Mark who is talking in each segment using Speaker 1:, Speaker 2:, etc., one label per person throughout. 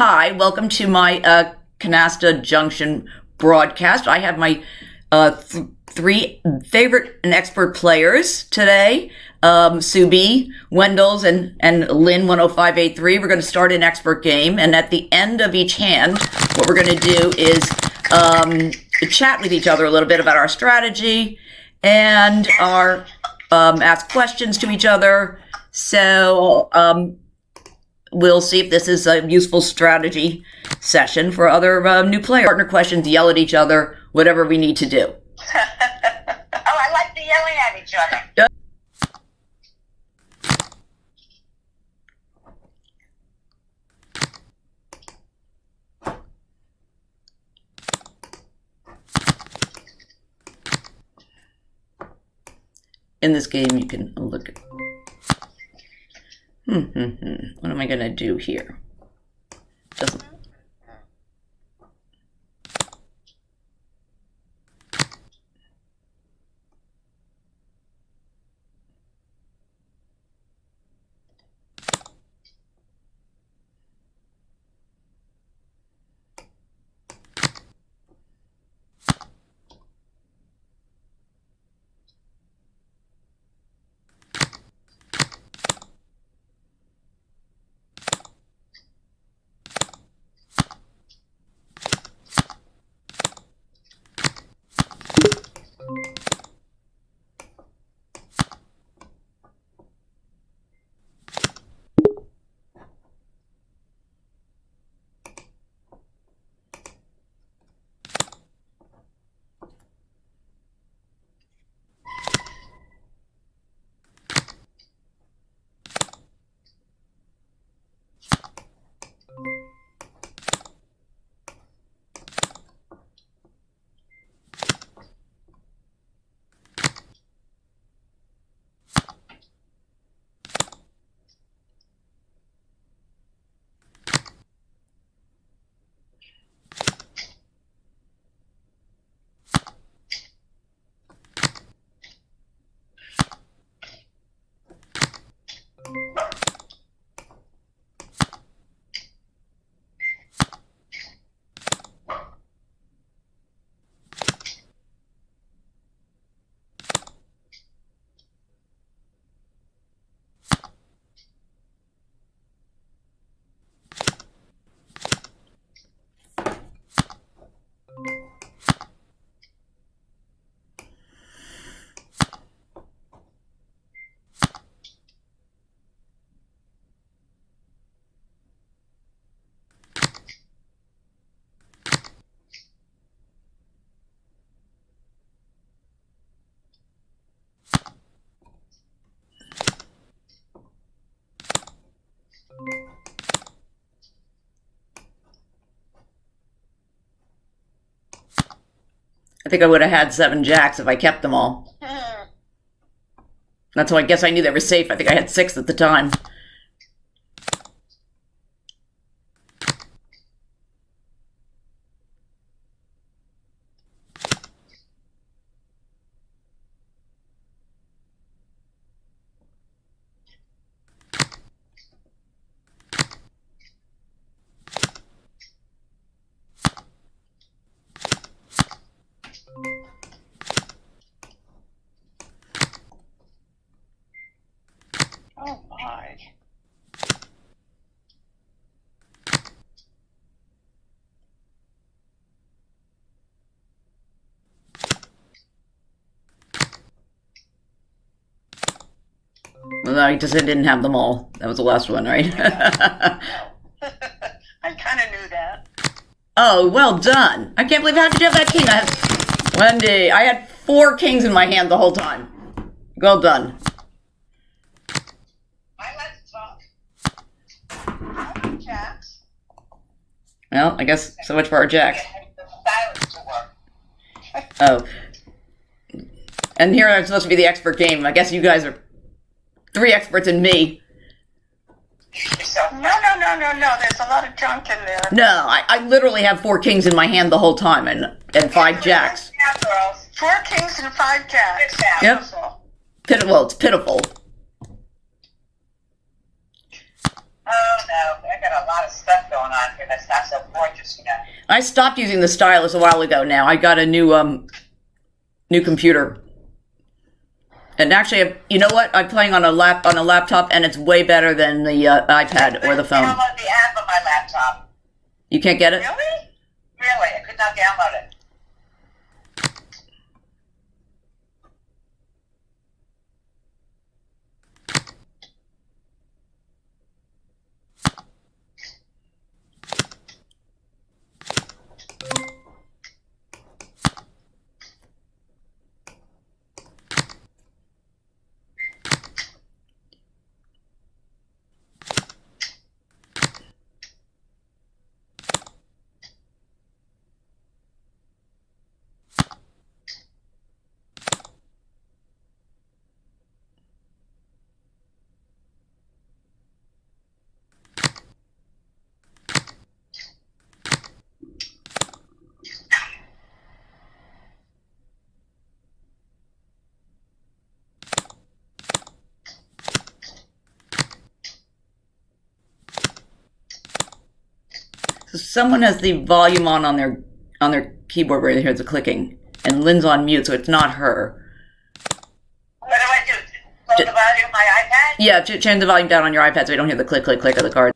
Speaker 1: Hi, welcome to my Canasta Junction broadcast. I have my three favorite and expert players today, Sue B, Wendell's, and Lynn10583. We're going to start an expert game, and at the end of each hand, what we're going to do is chat with each other a little bit about our strategy and ask questions to each other. So we'll see if this is a useful strategy session for other new players. Partner questions, yell at each other, whatever we need to do.
Speaker 2: I like the yelling at each other.
Speaker 1: In this game, you can look at... What am I going to do here? Doesn't... I think I would have had 7 jacks if I kept them all. That's why I guess I knew they were safe. I think I had 6 at the time.
Speaker 2: Oh my.
Speaker 1: Well, I just didn't have them all. That was the last one, right?
Speaker 2: I kind of knew that.
Speaker 1: Oh, well done. I can't believe how did you have that king? Wendy, I had 4 kings in my hand the whole time. Well done.
Speaker 2: I like to talk. Jacks.
Speaker 1: Well, I guess so much for our jacks.
Speaker 2: The silence to work.
Speaker 1: Oh. And here I'm supposed to be the expert game. I guess you guys are 3 experts in me.
Speaker 2: No. There's a lot of junk in there.
Speaker 1: No, I literally have 4 kings in my hand the whole time and 5 jacks.
Speaker 2: Yeah, girls. 4 kings and 5 jacks.
Speaker 1: Yep. Well, it's pitiful.
Speaker 2: Oh no, I got a lot of stuff going on here that's not so gorgeous, you know.
Speaker 1: I stopped using the stylus a while ago now. I got a new computer. And actually, you know what? I'm playing on a laptop, and it's way better than the iPad or the phone.
Speaker 2: I download the app on my laptop.
Speaker 1: You can't get it?
Speaker 2: Really? Really? I could not download it.
Speaker 1: So someone has the volume on their keyboard where they hear the clicking, and Lynn's on mute, so it's not her.
Speaker 2: What do I do? Lower the volume of my iPad?
Speaker 1: Yeah, turn the volume down on your iPad so you don't hear the click, click, click of the card.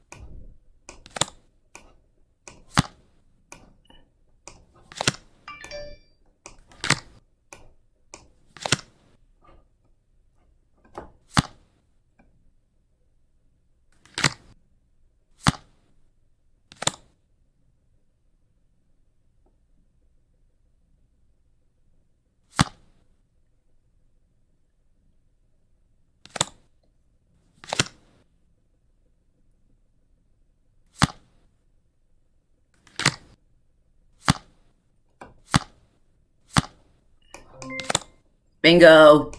Speaker 1: Bingo.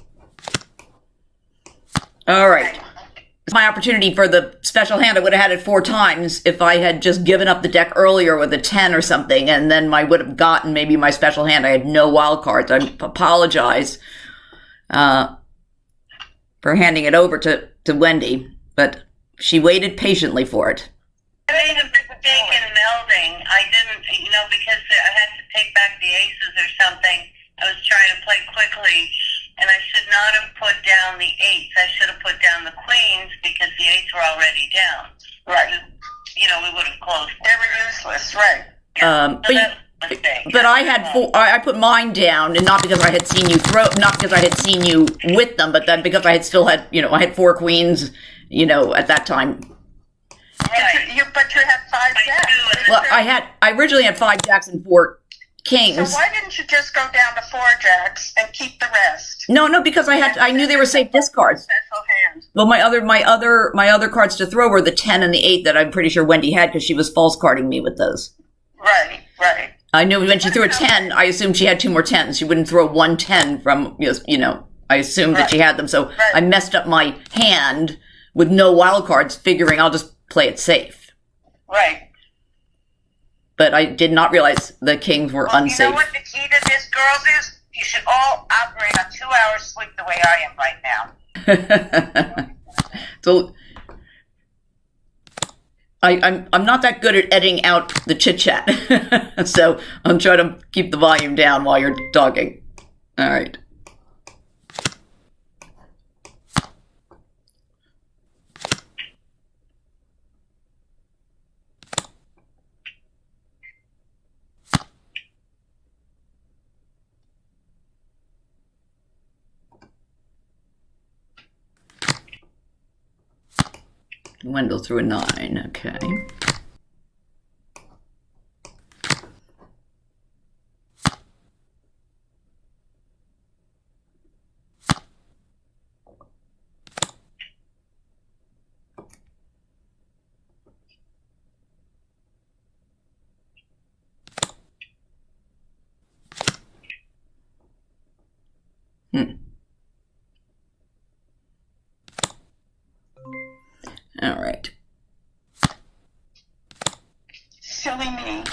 Speaker 1: All right. It's my opportunity for the special hand. I would have had it 4 times if I had just given up the deck earlier with a 10 or something, and then I would have gotten maybe my special hand. I had no wild cards. I apologize for handing it over to Wendy, but she waited patiently for it.
Speaker 3: I made a mistake in melding. I didn't, because I had to take back the aces or something. I was trying to play quickly, and I should not have put down the 8s. I should have put down the queens because the 8s were already down.
Speaker 2: Right.
Speaker 3: We would have closed.
Speaker 2: They were useless, right.
Speaker 1: But I had I put mine down, and not because I had seen you not because I had seen you with them, but then because I had still had, I had 4 queens, at that time.
Speaker 2: Right. But you had 5 jacks.
Speaker 1: Well, I originally had 5 jacks and 4 kings.
Speaker 2: So why didn't you just go down to 4 jacks and keep the rest?
Speaker 1: No, because I knew they were safe discards.
Speaker 2: Special hand.
Speaker 1: Well, my other cards to throw were the 10 and the 8 that I'm pretty sure Wendy had because she was false carding me with those.
Speaker 2: Right.
Speaker 1: I knew when she threw a 10, I assumed she had 2 more 10s. She wouldn't throw 1 10 from, I assumed that she had them. So I messed up my hand with no wild cards, figuring I'll just play it safe.
Speaker 2: Right.
Speaker 1: But I did not realize the kings were unsafe.
Speaker 2: You know what the key to this, girls, is? You should all operate on 2 hours sleep the way I am right now.
Speaker 1: So I'm not that good at editing out the chit chat, so I'm trying to keep the volume down while you're talking. All right. Wendell threw a 9, okay. All right.
Speaker 2: Silly me.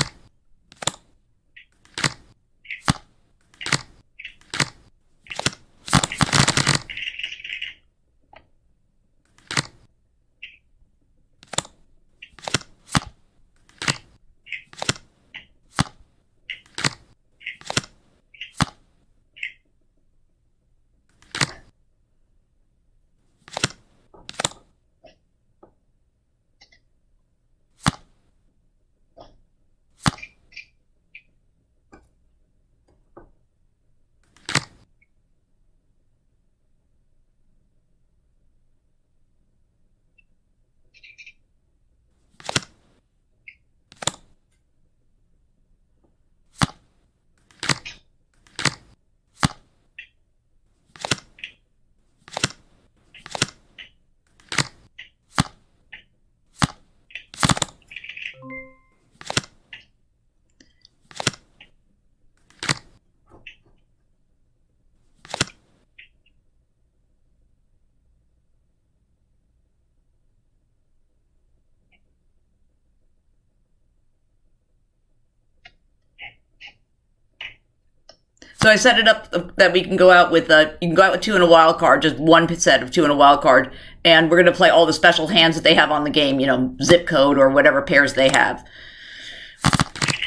Speaker 1: So I set it up that we can go out with you can go out with 2 and a wild card, just one set of 2 and a wild card, and we're going to play all the special hands that they have on the game, you know, zip code or whatever pairs they have.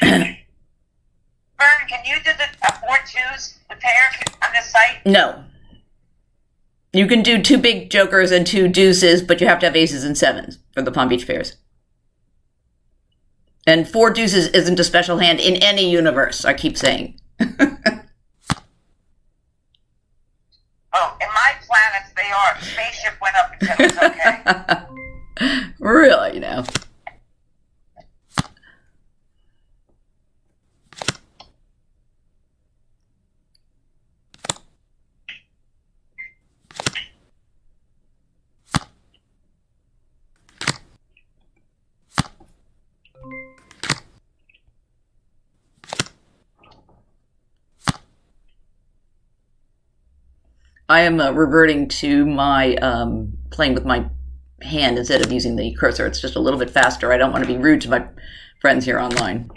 Speaker 2: Vern, can you do the 4-2s, the pair on this site?
Speaker 1: No. You can do 2 big jokers and 2 deuces, but you have to have aces and 7s for the Palm Beach pairs. And 4 deuces isn't a special hand in any universe, I keep saying.
Speaker 2: Oh, in my planets, they are. Spaceship went up and said it was okay.
Speaker 1: Really, now. I am reverting to my playing with my hand instead of using the cursor. It's just a little bit faster. I don't want to be rude to my friends here online.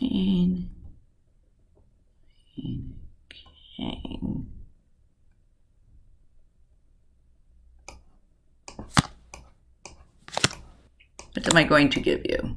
Speaker 1: King. What am I going to give you?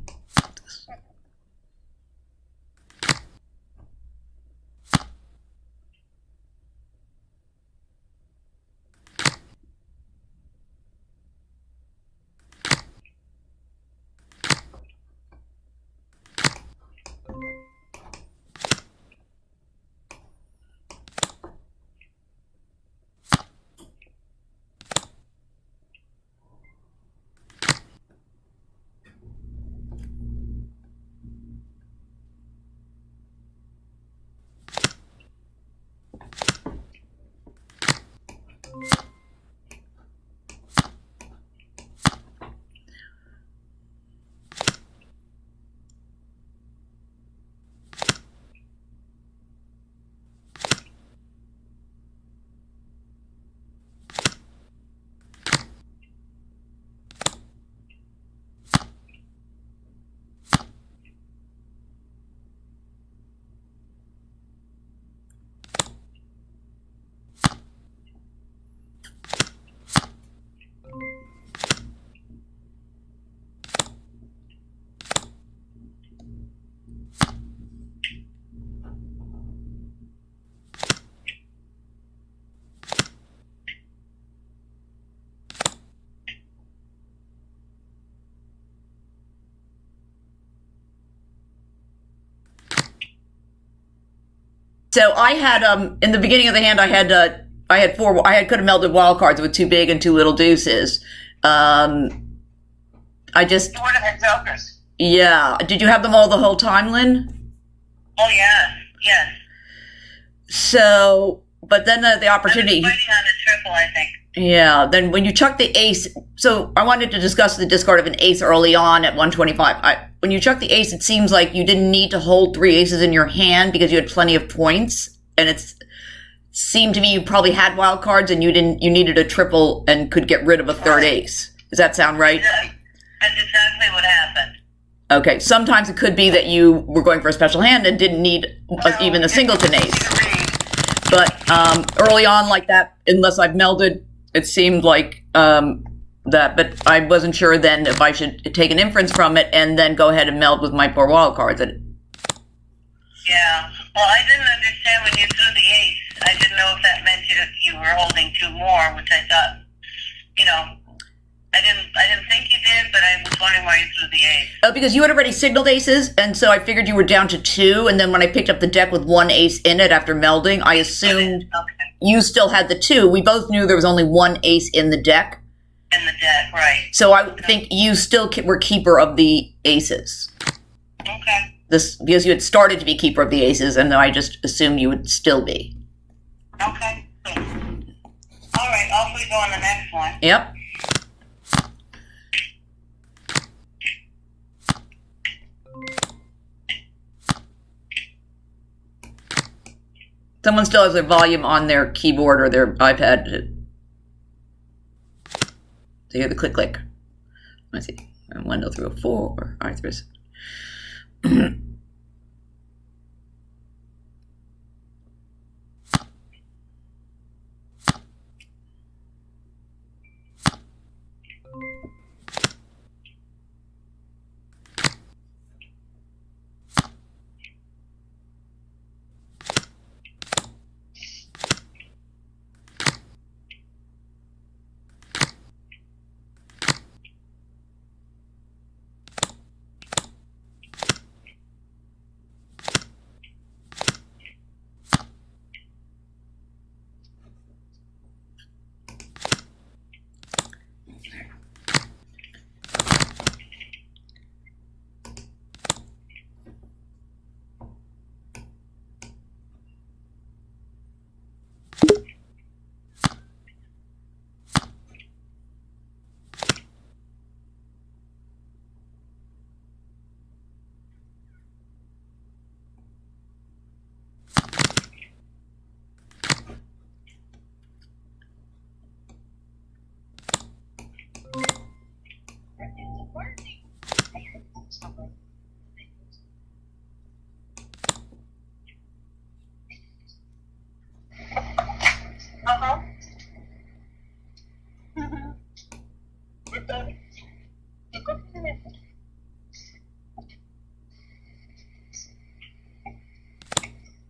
Speaker 1: So I had in the beginning of the hand I had could have melded wild cards with 2 big and 2 little deuces. I just
Speaker 2: You would have had jokers.
Speaker 1: Yeah. Did you have them all the whole time, Lynn?
Speaker 3: Oh, yes, yes.
Speaker 1: So, but then the opportunity.
Speaker 3: I was fighting on the triple, I think.
Speaker 1: Yeah. Then when you chuck the ace, so I wanted to discuss the discard of an ace early on at 125. When you chuck the ace, it seems like you didn't need to hold 3 aces in your hand because you had plenty of points, and it seemed to me you probably had wild cards and you needed a triple and could get rid of a 3rd ace. Does that sound right?
Speaker 3: That's exactly what happened.
Speaker 1: Okay. Sometimes it could be that you were going for a special hand and didn't need even a singleton ace. But early on like that, unless I've melded, it seemed like that. But I wasn't sure then if I should take an inference from it and then go ahead and meld with my 4 wild cards.
Speaker 3: Yeah. Well, I didn't understand when you threw the ace. I didn't know if that meant you were holding 2 more, which I thought, I didn't think you did, but I was wondering why you threw the ace.
Speaker 1: Oh, because you had already signaled aces, and so I figured you were down to 2, and then when I picked up the deck with 1 ace in it after melding, I assumed you still had the 2. We both knew there was only 1 ace in the deck.
Speaker 3: In the deck, right.
Speaker 1: So I think you still were keeper of the aces.
Speaker 3: Okay.
Speaker 1: Because you had started to be keeper of the aces, and I just assumed you would still be.
Speaker 3: Okay. Good. All right, off we go on the next one.
Speaker 1: Yep. Someone still has their volume on their keyboard or their iPad. So you hear the click, click. Let's see. 1, 2, 3, 4. All right, there's.
Speaker 2: Uh-huh.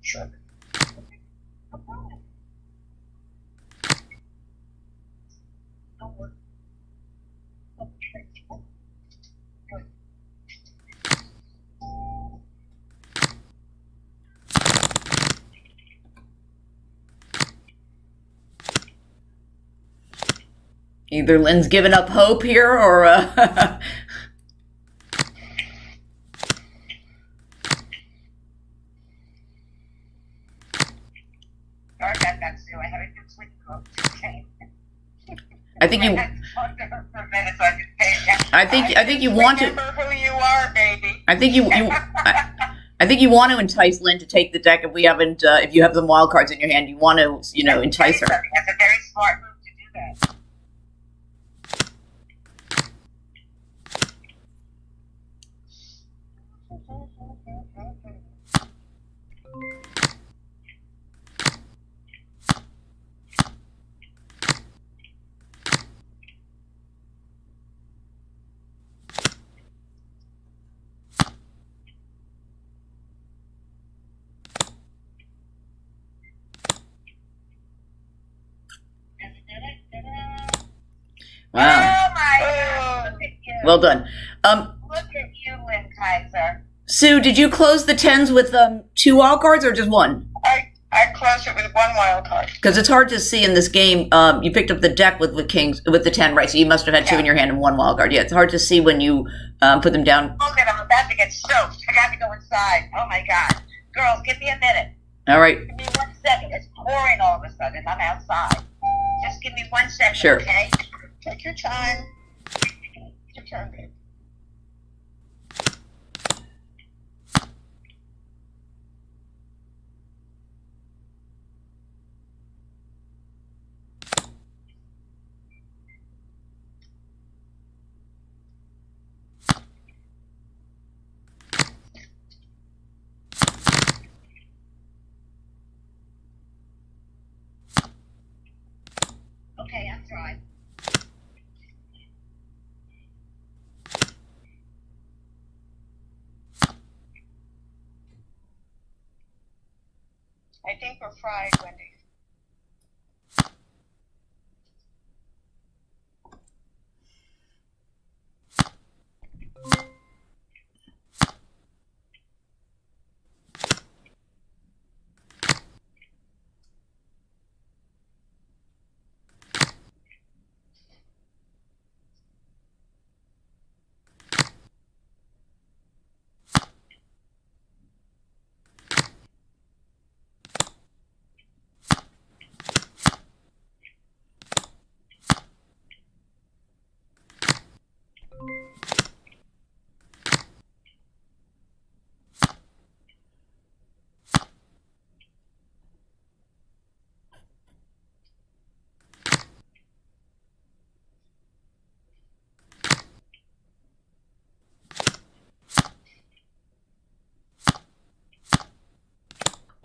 Speaker 2: Sure.
Speaker 1: Either Lynn's given up hope here, or
Speaker 2: Sorry about that, Sue. I had a good sleep coach. Okay.
Speaker 1: I think
Speaker 2: I
Speaker 1: you.
Speaker 2: had to talk to her for a minute so I could pay attention.
Speaker 1: I think you want to.
Speaker 2: Remember who you are, baby.
Speaker 1: I think I think you want to entice Lynn to take the deck if we haven't. If you have some wild cards in your hand, you want to, entice her.
Speaker 2: That's a very smart move to do that.
Speaker 1: Wow.
Speaker 2: Oh my God! Look at you.
Speaker 1: Well done.
Speaker 2: Look at you, Lynn Kaiser.
Speaker 1: Sue, did you close the 10s with 2 wild cards or just 1?
Speaker 2: I closed it with 1 wild card.
Speaker 1: Because it's hard to see in this game. You picked up the deck with the 10, right? So you must have had 2 in your hand and 1 wild card. Yeah, it's hard to see when you put them down.
Speaker 2: Look at I'm about to get soaked. I got to go inside. Oh my God. Girls, give me a minute.
Speaker 1: All right.
Speaker 2: Give me 1 second. It's pouring all of a sudden. I'm outside. Just give me 1 second,
Speaker 1: Sure.
Speaker 2: okay? Take your time. Your turn, babe. Okay, I'm trying. I think we're fried, Wendy.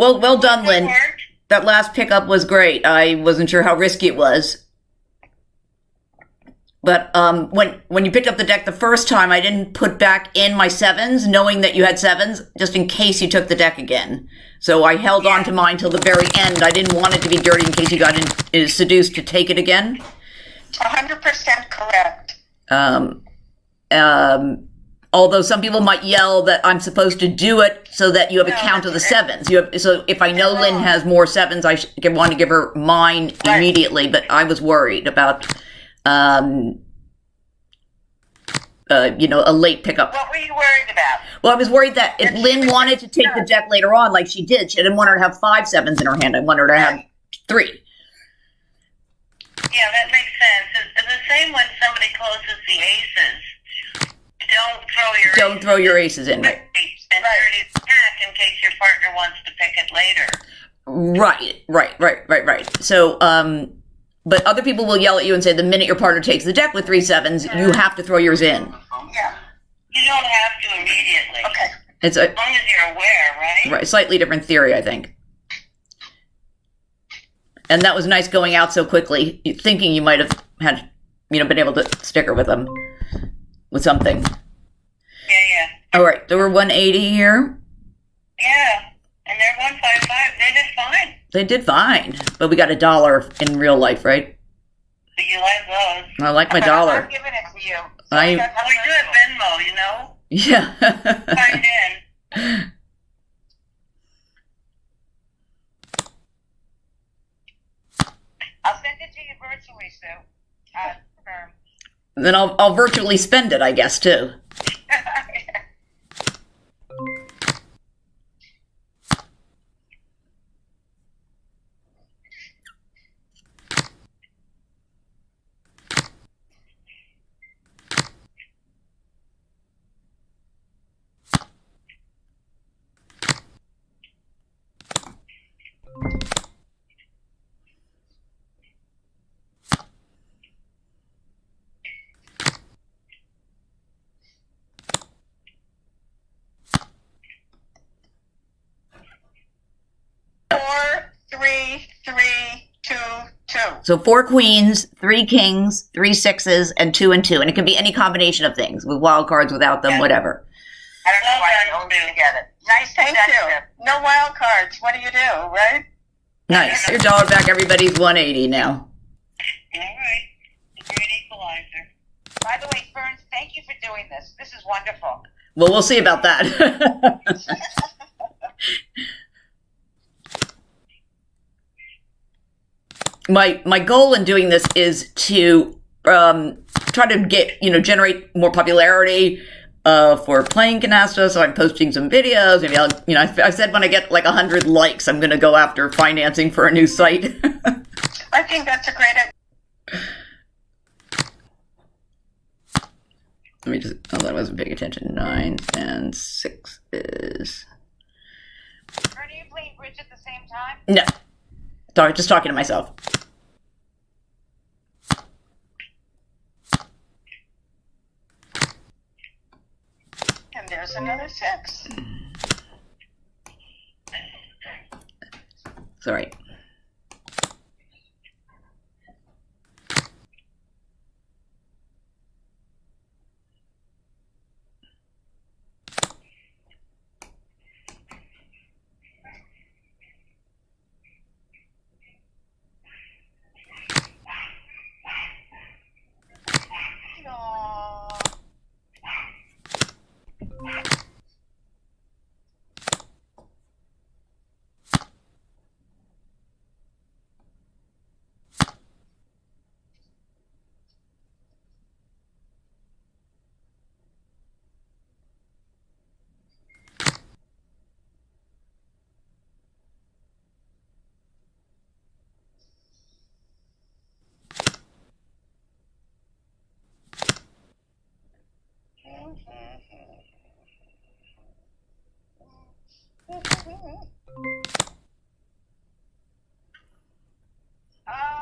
Speaker 1: Well done, Lynn.
Speaker 3: It worked.
Speaker 1: That last pickup was great. I wasn't sure how risky it was. But when you picked up the deck the first time, I didn't put back in my sevens, knowing that you had sevens, just in case you took the deck again. So I held on to mine till the very end. I didn't want it to be dirty in case you got seduced to take it again.
Speaker 2: 100% correct.
Speaker 1: Although some people might yell that I'm supposed to do it so that you have a count of the sevens. So if I know Lynn has more sevens, I want to give her mine immediately. But I was worried about, a late pickup.
Speaker 2: What were you worried about?
Speaker 1: Well, I was worried that if Lynn wanted to take the deck later on, like she did, I didn't want her to have 5 sevens in her hand. I wanted her to have 3.
Speaker 3: Yeah, that makes sense. It's the same when somebody closes the aces. Don't throw your aces
Speaker 1: in, right?
Speaker 3: And dirty the pack in case your partner wants to pick it later.
Speaker 1: Right. So, but other people will yell at you and say the minute your partner takes the deck with 3 sevens, you have to throw yours in.
Speaker 3: Yeah. You don't have to immediately.
Speaker 2: Okay.
Speaker 3: As long as you're aware, right?
Speaker 1: Right. Slightly different theory, I think. And that was nice going out so quickly, thinking you might have had, been able to stick her with them, with something.
Speaker 3: Yeah.
Speaker 1: All right. So we're 180 here.
Speaker 3: Yeah. And they're 155. They did fine.
Speaker 1: They did fine. But we got $1 in real life, right?
Speaker 3: So you like those.
Speaker 1: I like my dollar.
Speaker 2: I'm giving it to you.
Speaker 3: We do have Venmo,
Speaker 1: Yeah.
Speaker 3: Signed in.
Speaker 2: I'll send it to you virtually, Sue.
Speaker 1: Then I'll virtually spend it, I guess, too. So 4 queens, 3 kings, 3 sixes, and 2 and 2. And it can be any combination of things, with wild cards, without them, whatever.
Speaker 2: I don't know why I only together. Nice, thank you. No wild cards. What do you do, right?
Speaker 1: Nice. Your $1 back, everybody's 180 now.
Speaker 3: All right. The great equalizer.
Speaker 2: By the way, Ferns, thank you for doing this. This is wonderful.
Speaker 1: Well, we'll see about that. My goal in doing this is to try to get, generate more popularity for playing Canasta. So I'm posting some videos. Maybe I said when I get like 100 likes, I'm going to go after financing for a new site.
Speaker 2: I think that's a great idea.
Speaker 1: Let me just, I wasn't paying attention. 9 and 6 is.
Speaker 2: Are you playing bridge at the same time?
Speaker 1: No. Just talking to myself.
Speaker 2: And there's another 6.
Speaker 1: Sorry.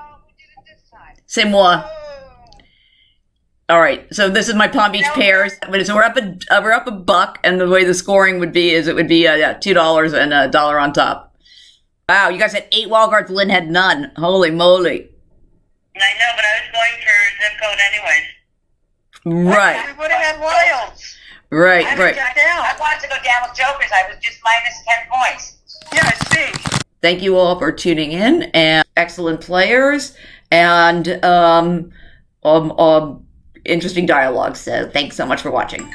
Speaker 2: Who did it this time?
Speaker 1: C'est moi. All right, so this is my Palm Beach pairs. So we're up $1, and the way the scoring would be is it would be $2 and $1 on top. Wow, you guys had 8 wild cards. Lynn had none. Holy moly.
Speaker 3: I know, but I was going for zip code anyways.
Speaker 1: Right.
Speaker 2: Everybody had wilds.
Speaker 1: Right.
Speaker 2: I wanted to go down with jokers. I was just minus 10 points. Yeah, I see.
Speaker 1: Thank you all for tuning in, and excellent players, and interesting dialogue. So thanks so much for watching.